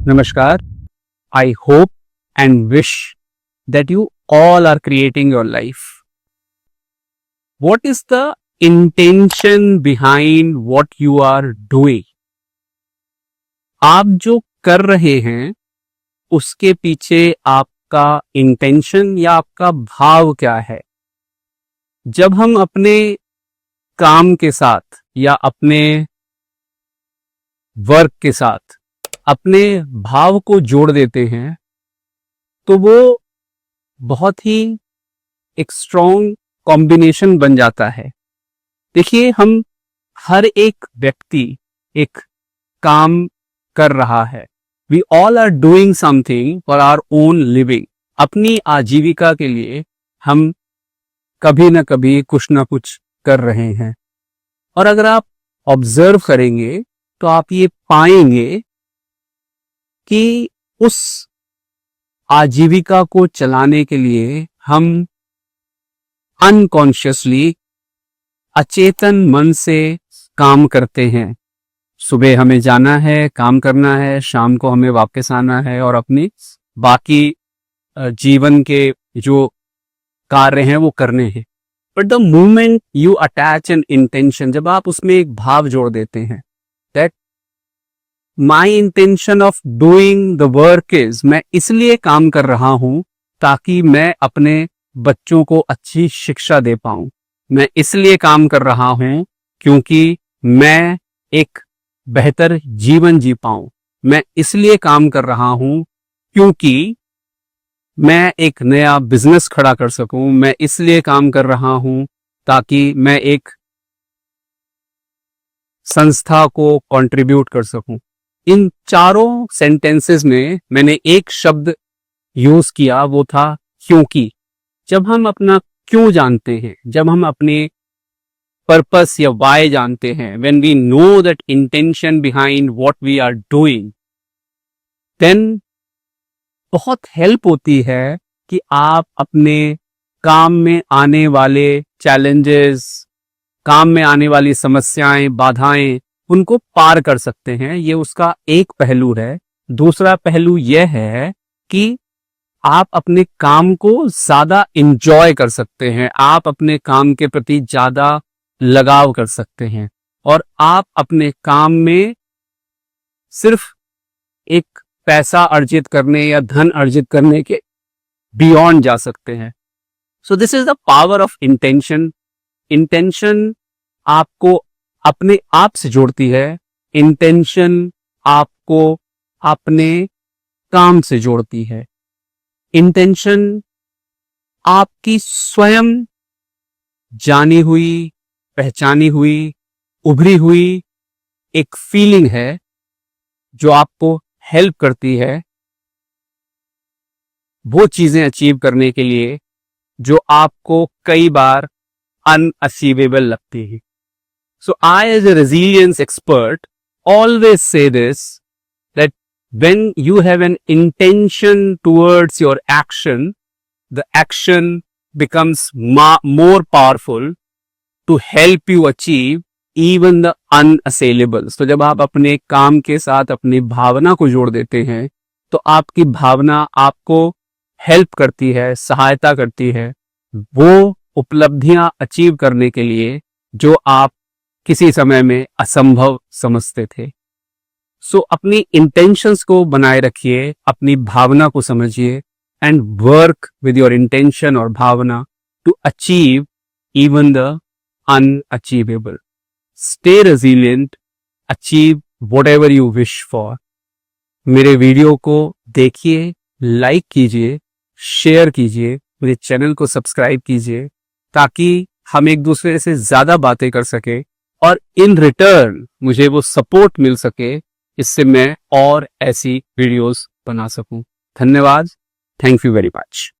Namaskar. I hope and wish that you all are creating your life. What is the intention behind what you are doing? आप जो कर रहे हैं उसके पीछे आपका इंटेंशन या आपका भाव क्या है? जब हम अपने काम के साथ या अपने वर्क के साथ अपने भाव को जोड़ देते हैं तो वो बहुत ही एक स्ट्रॉन्ग कॉम्बिनेशन बन जाता है. देखिए, हम हर एक व्यक्ति एक काम कर रहा है. We all are doing something for our own living. अपनी आजीविका के लिए हम कभी ना कभी कुछ ना कुछ कर रहे हैं. और अगर आप ऑब्जर्व करेंगे तो आप ये पाएंगे कि उस आजीविका को चलाने के लिए हम अनकॉन्शियसली अचेतन मन से काम करते हैं. सुबह हमें जाना है, काम करना है, शाम को हमें वापस आना है और अपनी बाकी जीवन के जो कार्य हैं वो करने हैं. But the moment you attach an intention, जब आप उसमें एक भाव जोड़ देते हैं that my intention of doing the work is, मैं इसलिए काम कर रहा हूं ताकि मैं अपने बच्चों को अच्छी शिक्षा दे पाऊं. मैं इसलिए काम कर रहा हूं क्योंकि मैं एक बेहतर जीवन जी पाऊं. मैं इसलिए काम कर रहा हूं क्योंकि मैं एक नया बिजनेस खड़ा कर सकूं. मैं इसलिए काम कर रहा हूं ताकि मैं एक संस्था को कंट्रीब्यूट कर सकूं. इन चारों सेंटेंसेस में मैंने एक शब्द यूज किया, वो था क्योंकि. जब हम अपना क्यों जानते हैं, जब हम अपने पर्पस या वाई जानते हैं, when we know that intention behind what we are doing, then बहुत हेल्प होती है कि आप अपने काम में आने वाले चैलेंजेस, काम में आने वाली समस्याएं, बाधाएं, उनको पार कर सकते हैं. ये उसका एक पहलू है. दूसरा पहलू यह है कि आप अपने काम को ज्यादा इंजॉय कर सकते हैं. आप अपने काम के प्रति ज्यादा लगाव कर सकते हैं और आप अपने काम में सिर्फ एक पैसा अर्जित करने या धन अर्जित करने के बियॉन्ड जा सकते हैं. So this is the power of intention. Intention आपको अपने आप से जोड़ती है. इंटेंशन आपको अपने काम से जोड़ती है. इंटेंशन आपकी स्वयं जानी हुई, पहचानी हुई, उभरी हुई एक फीलिंग है जो आपको हेल्प करती है वो चीजें अचीव करने के लिए जो आपको कई बार अनअचीवेबल लगती है. So I, as a resilience expert, always say this, that when you have an intention towards your action, the action becomes more powerful to help you achieve even the unassailable. So जब आप अपने काम के साथ अपनी भावना को जोड़ देते हैं तो आपकी भावना आपको हेल्प करती है, सहायता करती है वो उपलब्धियां अचीव करने के लिए जो आप किसी समय में असंभव समझते थे. सो अपनी इंटेंशंस को बनाए रखिए, अपनी भावना को समझिए and work with your intention और भावना to achieve even the unachievable. Stay resilient, achieve whatever you wish for. मेरे वीडियो को देखिए, लाइक कीजिए, शेयर कीजिए, मेरे चैनल को सब्सक्राइब कीजिए ताकि हम एक दूसरे से ज्यादा बातें कर सके और इन रिटर्न मुझे वो सपोर्ट मिल सके, इससे मैं और ऐसी वीडियोस बना सकूं. धन्यवाद. Thank you very much.